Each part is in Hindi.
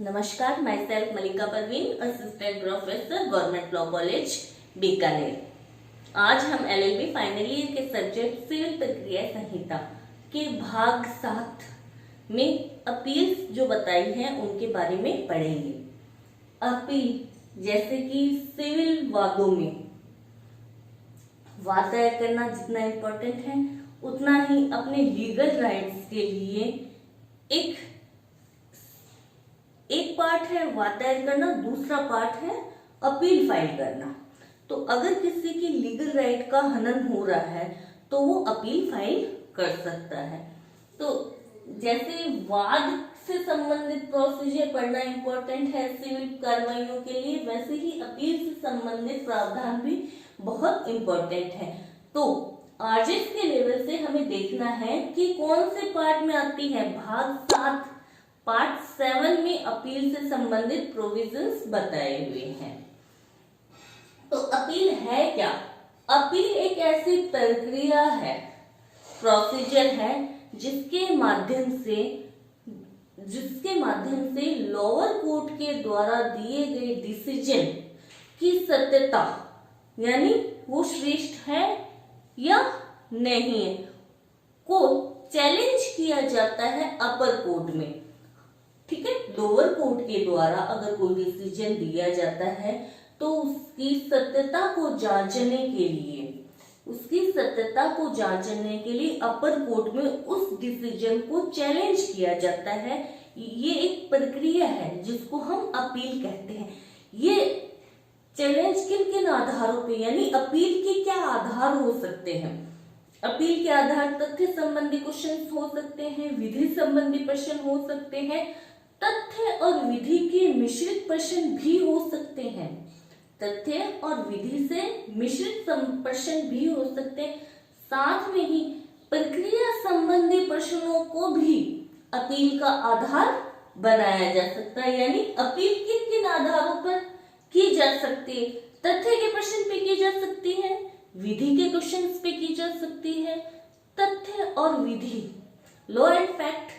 नमस्कार, myself Malika Parveen, assistant professor, government law college Bikaner. आज हम एलएलबी फाइनल ईयर के सब्जेक्ट सिविल प्रक्रिया संहिता के भाग 7 में अपील्स जो बताई हैं उनके बारे में पढ़ेंगे। अपील जैसे कि सिविल वादों में वाद दायर करना जितना इम्पोर्टेंट है उतना ही अपने लीगल राइट्स के लिए एक पार्ट है वाद दायर करना, दूसरा पार्ट है अपील फाइल करना। तो अगर किसी की लीगल राइट का हनन हो रहा है तो वो अपील फाइल कर सकता है। तो जैसे वाद से संबंधित प्रोसीजर पढ़ना इम्पोर्टेंट है सिविल कार्रवाइयों के लिए, वैसे ही अपील से संबंधित प्रावधान भी बहुत इम्पोर्टेंट है। तो आरजेएस के लेवल से हमें देखना है कि कौन से पार्ट में आती है। भाग 7 पार्ट 7 में अपील से संबंधित प्रोविजंस बताए हुए हैं। तो अपील है क्या? अपील एक ऐसी प्रक्रिया है, प्रोसीजर है जिसके माध्यम से लोअर कोर्ट के द्वारा दिए गए डिसीजन की सत्यता यानी वो श्रेष्ठ है या नहीं है को चैलेंज किया जाता है अपर कोर्ट में। ठीक है, लोअर कोर्ट के द्वारा अगर कोई डिसीजन दिया जाता है तो उसकी सत्यता को जांचने के लिए अपर कोर्ट में उस डिसीजन को चैलेंज किया जाता है। ये एक प्रक्रिया है जिसको हम अपील कहते हैं। ये चैलेंज किन आधारों पे यानी अपील के क्या आधार हो सकते हैं? अपील के आधार तथ्य संबंधी क्वेश्चन हो सकते हैं, विधि संबंधी प्रश्न हो सकते हैं, तथ्य और विधि के मिश्रित प्रश्न भी हो सकते हैं। तथ्य और विधि से मिश्रित प्रश्न भी हो सकते हैं। साथ में ही प्रक्रिया संबंधी प्रश्नों को भी अपील का आधार बनाया जा सकता है। यानी अपील किन आधारों पर की जा सकती है? तथ्य के प्रश्न पे की जा सकती है, विधि के क्वेश्चंस पे की जा सकती है। तथ्य और विधि लॉ एंड फैक्ट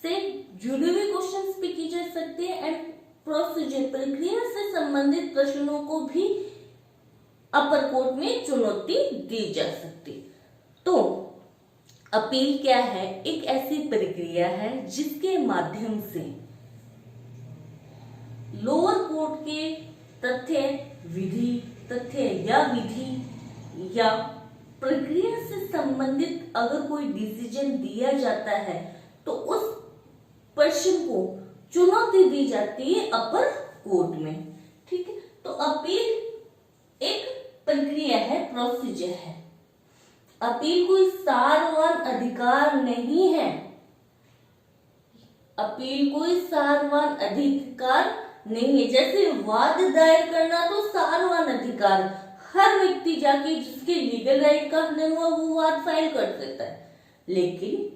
से जुड़े हुए क्वेश्चंस पे की जा सकती है एंड प्रोसीजर प्रक्रिया से संबंधित प्रश्नों को भी अपर कोर्ट में चुनौती दी जा सकती। तो अपील क्या है? एक ऐसी प्रक्रिया है जिसके माध्यम से लोअर कोर्ट के तथ्य या प्रक्रिया से संबंधित अगर कोई डिसीजन दिया जाता है तो उस प्रश्न को चुनौती दी जाती है अपर कोर्ट में। ठीक है, तो अपील एक प्रक्रिया है, प्रोसीजर है। अपील कोई सारवान अधिकार नहीं है। अपील कोई सारवान अधिकार नहीं है। जैसे वाद दायर करना तो सारवान अधिकार, हर व्यक्ति जाके जिसके लीगल राइट का हनन हुआ वो वाद फाइल कर सकता है, लेकिन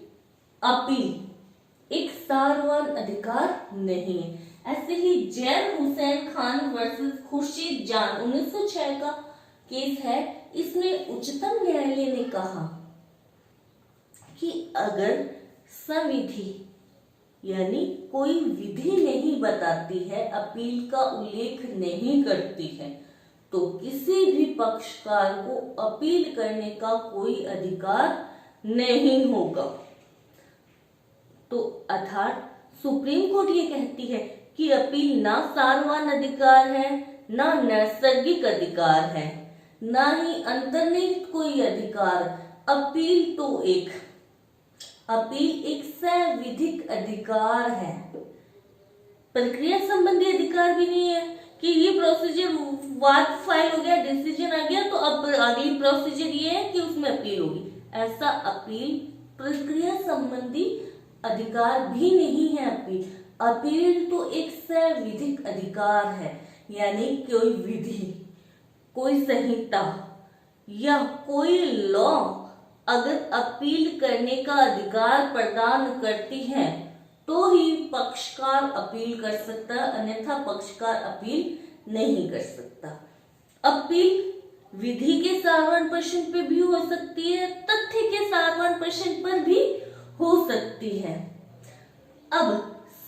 अपील एक सारवान अधिकार नहीं है। ऐसे ही जैन हुसैन खान वर्सेस खुर्शीद जान 1906 का केस है। इसमें उच्चतम न्यायालय ने कहा कि अगर संविधि यानी कोई विधि नहीं बताती है, अपील का उल्लेख नहीं करती है, तो किसी भी पक्षकार को अपील करने का कोई अधिकार नहीं होगा। तो अर्थात सुप्रीम कोर्ट ये कहती है कि अपील ना सारवान अधिकार है, ना नैसर्गिक अधिकार है, ना ही अंतर्निहित कोई अधिकार। अपील एक संवैधानिक अधिकार है। प्रक्रिया संबंधी अधिकार भी नहीं है कि ये प्रोसीजर वाद फाइल हो गया, डिसीजन आ गया तो अब अगली प्रोसीजर ये है कि उसमें अपील होगी। ऐसा अपील प्रक्रिया संबंधी अधिकार भी नहीं है। अपील तो एक संवैधानिक अधिकार है। यानी कोई विधि, कोई संहिता या कोई लॉ अगर अपील करने का अधिकार प्रदान करती है तो ही पक्षकार अपील कर सकता है, अन्यथा पक्षकार अपील नहीं कर सकता। अपील विधि के सारवान प्रश्न पे भी हो सकती है, तथ्य के सारवान प्रश्न पर भी हो सकती है। अब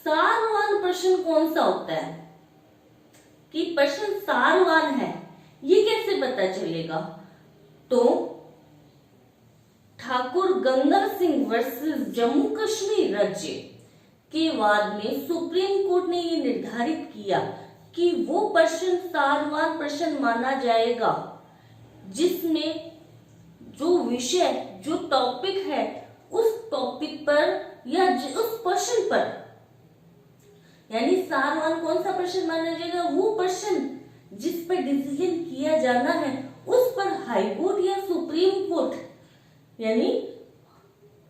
सारवान प्रश्न कौन सा होता है, कि प्रश्न सारवान है, ये कैसे पता चलेगा? तो ठाकुर गंगा सिंह वर्सेस जम्मू कश्मीर राज्य के वाद में सुप्रीम कोर्ट ने ये निर्धारित किया कि वो प्रश्न सारवान प्रश्न माना जाएगा जिसमें जो विषय, जो टॉपिक है, उस टॉपिक पर या उस प्रश्न पर, यानी सारवान कौन सा प्रश्न माना जाएगा? वो प्रश्न जिस पर डिसीजन किया जाना है उस पर हाई कोर्ट या सुप्रीम कोर्ट यानी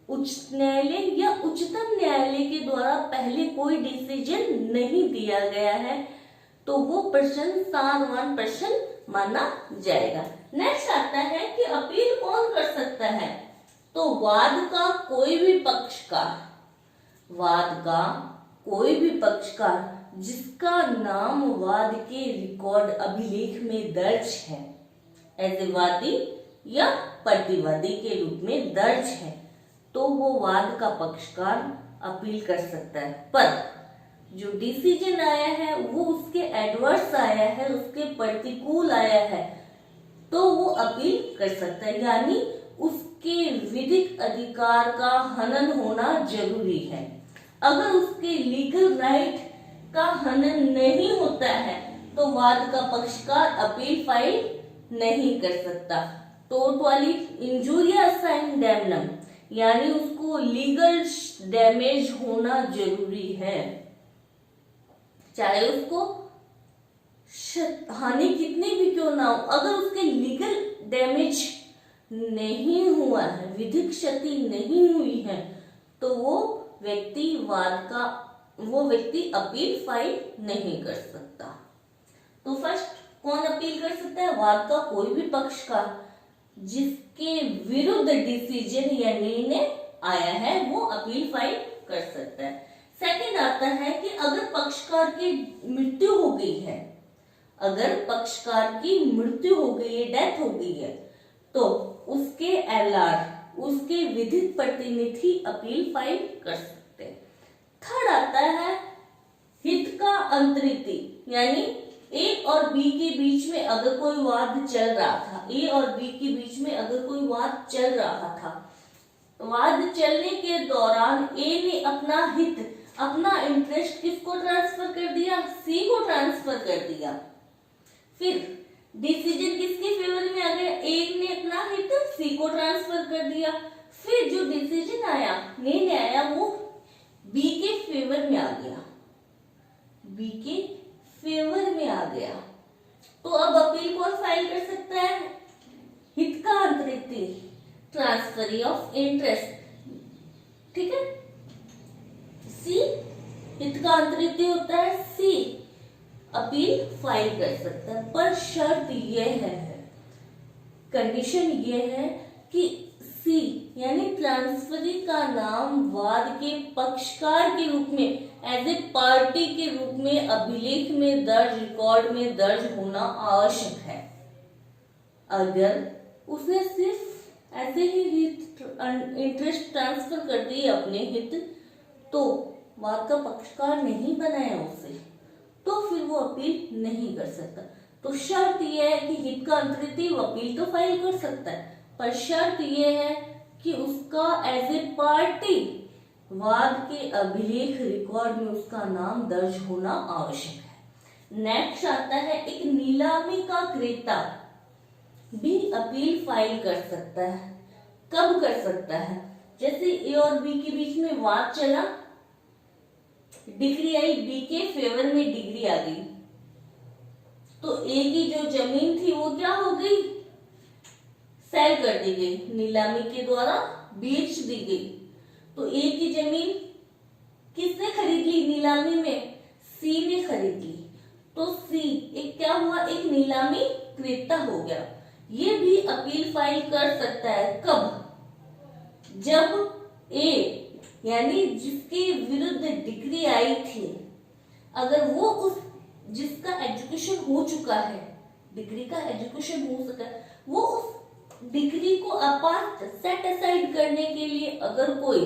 उच्च न्यायालय या उच्चतम न्यायालय के द्वारा पहले कोई डिसीजन नहीं दिया गया है, तो वो प्रश्न सारवान प्रश्न माना जाएगा। नेक्स्ट आता है कि अपील कौन कर सकता है? तो वाद का कोई भी पक्षकार, वाद का कोई भी पक्षकार जिसका नाम वाद के रिकॉर्ड अभिलेख में दर्ज है, एज ए वादी या प्रतिवादी के रूप में दर्ज है, तो वो वाद का पक्षकार अपील कर सकता है। पर जो डिसीजन आया है वो उसके एडवर्स आया है, उसके प्रतिकूल आया है, तो वो अपील कर सकता है, यानी उसके विधिक अधिकार का हनन होना जरूरी है। अगर उसके लीगल राइट का हनन नहीं होता है तो वाद का पक्षकार अपील फाइल नहीं कर सकता। टोटली इंजूरिया साइन डैमनम, यानी उसको लीगल डैमेज होना जरूरी है, चाहे उसको हानि कितनी भी क्यों ना हो। अगर उसके लीगल डैमेज नहीं हुआ है, विधिक क्षति नहीं हुई है, तो वो व्यक्ति अपील फाइल नहीं कर सकता। तो फर्स्ट कौन अपील कर सकता है? वाद का कोई भी पक्षकार जिसके विरुद्ध डिसीजन या निर्णय आया है वो अपील फाइल कर सकता है। सेकंड आता है कि अगर पक्षकार की मृत्यु हो गई है, अगर पक्षकार की मृत्यु हो गई है, डेथ हो गई है, तो उसके एलआर, उसके विधिक प्रतिनिधि अपील फाइल कर सकते हैं। थर्ड आता है हित का अंतरिति, यानी ए और बी के बीच में अगर कोई वाद चल रहा था, ए और बी के बीच में अगर कोई वाद चल रहा था, वाद चलने के दौरान ए ने अपना हित, अपना इंटरेस्ट किसको ट्रांसफर कर दिया? सी को ट्रांसफर कर दिया। फिर डिसीजन किसके फेवर में आ गया? ए ने अपना हित सी को ट्रांसफर कर दिया। फिर जो डिसीजन आया, निर्णय आया, वो बी के फेवर में आ गया, बी के फेवर में आ गया। तो अब अपील कौन फाइल कर सकता है? हित का अंतरिति, ट्रांसफर ऑफ इंटरेस्ट, ठीक है। सी हित का अंतरिति होता है, सी अपील फाइल कर सकता है, पर शर्त यह है, कंडीशन यह है कि सी यानी ट्रांसफरी का नाम वाद के पक्षकार के रूप में, एज ए पार्टी के रूप में अभिलेख में दर्ज, रिकॉर्ड में दर्ज होना आवश्यक है। अगर उसने सिर्फ ऐसे ही हित, इंटरेस्ट ट्रांसफर कर दिए अपने हित, तो वाद का पक्षकार नहीं बनाया उसे, तो फिर वो अपील नहीं कर सकता। तो शर्त यह है कि हित का अंतरिति वो अपील तो फाइल कर सकता है, पर शर्त यह है कि उसका एज ए पार्टी वाद के अभिलेख रिकॉर्ड में उसका नाम दर्ज होना आवश्यक है। नेक्स्ट आता है एक नीलामी का क्रेता भी अपील फाइल कर सकता है। कब कर सकता है? जैसे ए और बी के बीच में वाद चला, डिग्री आई, बी के फेवर में डिग्री आ गई, तो ए की जो जमीन थी वो क्या हो गई? सेल कर दी गई, नीलामी के द्वारा बेच दी गई। तो ए की जमीन किसने खरीद ली नीलामी में? सी ने खरीद ली। तो सी एक क्या हुआ? एक नीलामी क्रेता हो गया। ये भी अपील फाइल कर सकता है। कब? जब ए यानी जिसके विरुद्ध डिग्री आई थी, अगर वो उस जिसका एजुकेशन हो चुका है, डिग्री का एजुकेशन हो सका, वो उस डिग्री को अपार्ट सेट असाइड करने के लिए अगर कोई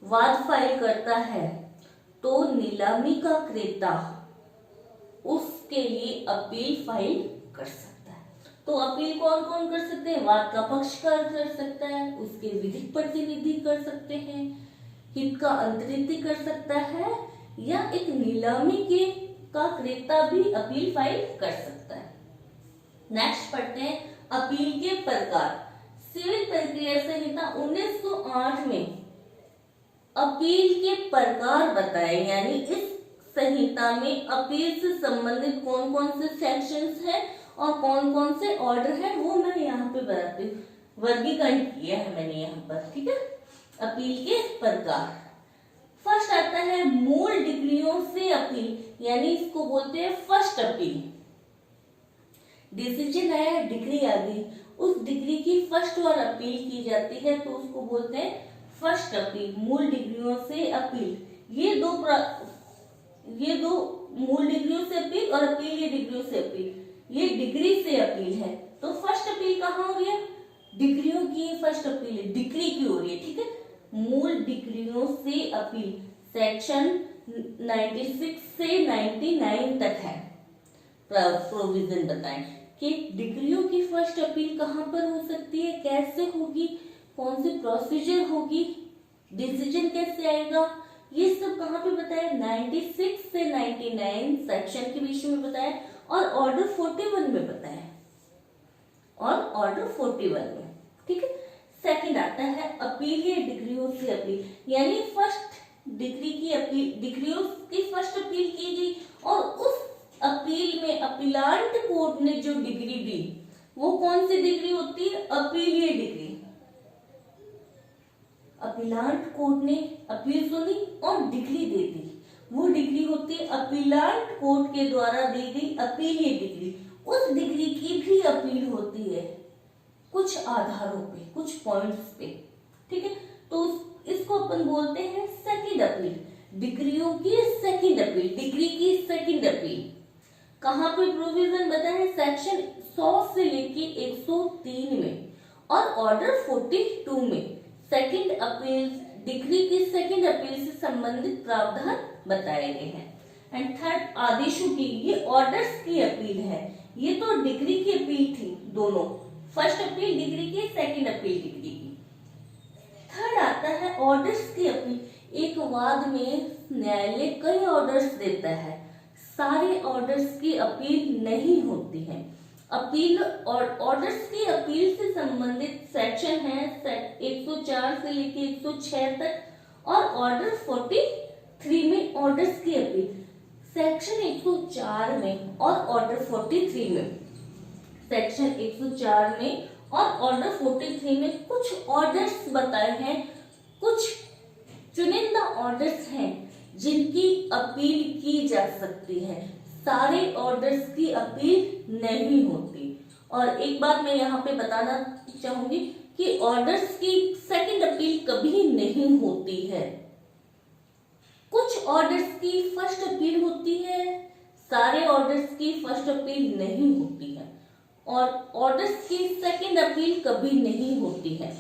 वाद फाइल करता है, तो नीलामी का क्रेता उसके लिए अपील फाइल कर सकता है। तो अपील कौन कौन कर सकते हैं? वाद का पक्षकार कर सकता है, उसके विधिक प्रतिनिधि कर सकते हैं, हित का अंतरित कर सकता है, या एक नीलामी के का क्रेता भी अपील फाइल कर सकता है। नेक्स्ट पढ़ते हैं अपील के प्रकार। सिविल प्रक्रिया संहिता 1908 में अपील के प्रकार बताए, यानी इस संहिता में अपील से संबंधित कौन कौन से सेक्शंस हैं और कौन कौन से ऑर्डर है वो मैं यहाँ पे बताती हूँ, वर्गीकरण किया है मैंने यहाँ पर, ठीक है। अपील के प्रकार, फर्स्ट आता है मूल डिग्रियों से अपील, यानी इसको बोलते हैं फर्स्ट अपील। डिसीजन आया, डिग्री आ गई, उस डिग्री की फर्स्ट बार अपील की जाती है तो उसको बोलते हैं फर्स्ट अपील। मूल डिग्रियों से अपील, ये दो मूल डिग्रियों से अपील और अपील ये डिग्रियों से अपील, ये डिग्री से अपील है। तो फर्स्ट अपील कहाँ हो रही है? डिग्रियों की फर्स्ट अपील है, डिग्री की हो रही है, ठीक है। मूल डिग्रियों से अपील सेक्शन 96 से 99 तक है प्रोविजन बताएं कि डिग्रियों की फर्स्ट अपील कहाँ पर हो सकती है, कैसे होगी, कौन सी प्रोसीजर होगी, डिसीजन कैसे आएगा, ये सब कहाँ पे बताया? 96 से 99 सेक्शन के बीच में बताया और ऑर्डर 41 में बताया, और ऑर्डर 41 में, ठीक है। सेकंड आता है अपील या डिग्रियों से अपील, यानी फर्स्ट डिग्री की अपील, डिग्रियों की फर्स्ट अपील की गई और उस अपील में अपीलांट कोर्ट ने जो डिग्री दी वो कौन सी डिग्री होती है? अपीलीय डिग्री। अपीलांट कोर्ट ने अपील सुनी और डिग्री दे दी, वो डिग्री होती है अपीलांट कोर्ट के द्वारा दी गई अपीलीय डिग्री। उस डिग्री की भी अपील होती है कुछ आधारों पे, कुछ पॉइंट्स पे, ठीक है। तो इसको अपन बोलते हैं सेकंड अपील, डिग्रियों की सेकंड अपील, डिग्री की सेकंड अपील। कहाँ पे प्रोविजन बताया है? सेक्शन 100 से लेके 103 में और ऑर्डर 42 में सेकंड अपील, डिग्री की सेकंड अपील से संबंधित प्रावधान बताए गए हैं। एंड थर्ड आदेशों की, ये ऑर्डर्स की अपील है, ये तो डिग्री की अपील थी दोनों, फर्स्ट अपील डिग्री की, सेकंड अपील डिग्री की। थर्ड आता है ऑर्डर्स की अपील। एक वाद में न्यायालय कई ऑर्डर्स देता है, सारे ऑर्डर्स की अपील नहीं होती है। अपील और ऑर्डर्स की अपील से संबंधित सेक्शन है 104 से लेके 106 तक और ऑर्डर 43 में ऑर्डर्स की अपील, सेक्शन 104 में और ऑर्डर 43 में, सेक्शन 104 में और ऑर्डर 43 में कुछ ऑर्डर्स बताए हैं, कुछ चुनिंदा ऑर्डर्स हैं जिनकी अपील की जा सकती है, सारे ऑर्डर्स की अपील नहीं होती। और एक बात मैं यहाँ पे बताना चाहूंगी कि ऑर्डर्स की सेकंड अपील कभी नहीं होती है, कुछ ऑर्डर्स की फर्स्ट अपील होती है, सारे ऑर्डर्स की फर्स्ट अपील नहीं होती है और ऑर्डर्स की सेकंड अपील कभी नहीं होती है।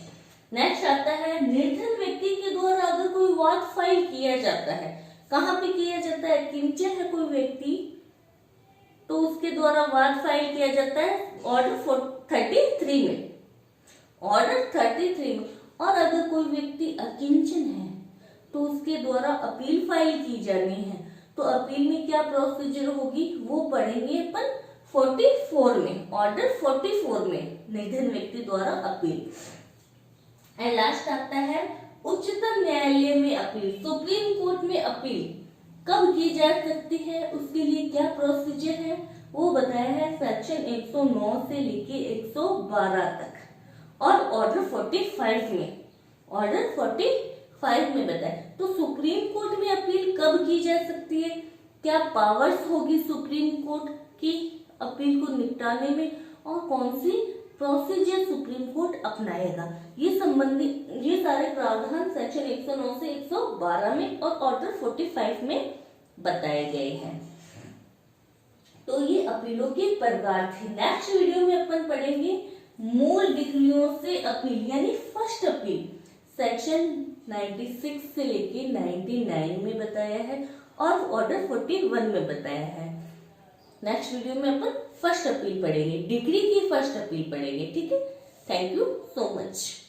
नेक्स्ट आता है निर्धन व्यक्ति के द्वारा अगर कोई वाद फाइल किया जाता है, कहाँ पे किया जाता है? किंचन है कोई व्यक्ति तो उसके द्वारा वाद फाइल किया जाता है ऑर्डर 33 में, ऑर्डर 33 में। और अगर कोई व्यक्ति अकिंचन है तो उसके द्वारा अपील फाइल की जानी है, तो अपील में क्या प्रोसीजर होगी वो पढ़ेंगे अपन 44 में, ऑर्डर 44 में निर्धन व्यक्ति द्वारा अपील। एंड लास्ट आता है उच्चतम न्यायालय में अपील, सुप्रीम कोर्ट में अपील कब की जा सकती है, उसके लिए क्या प्रोसीजर है वो बताया है सेक्शन 109 से लेके 112 तक और ऑर्डर 45 में, ऑर्डर 45 में बताया। तो सुप्रीम कोर्ट में अपील कब की जा सकती है, क्या पावर्स होगी सुप्रीम कोर्ट की अपील को निपटाने में और कौन सी प्रोसीजर सुप्रीम कोर्ट अपनाएगा, ये सारे प्रावधान सेक्शन 109 से 112 में और ऑर्डर 45 में बताए गए हैं। तो ये अपीलों के प्रकार थे। नेक्स्ट वीडियो में अपन पढ़ेंगे मूल डिग्रियों से अपील यानी फर्स्ट अपील, सेक्शन 96 से लेके 99 में बताया है और ऑर्डर 41 में बताया है। नेक्स्ट वीडियो में अपन फर्स्ट अपील पढ़ेंगे, डिग्री की फर्स्ट अपील पढ़ेंगे। ठीक है, थैंक यू सो मच।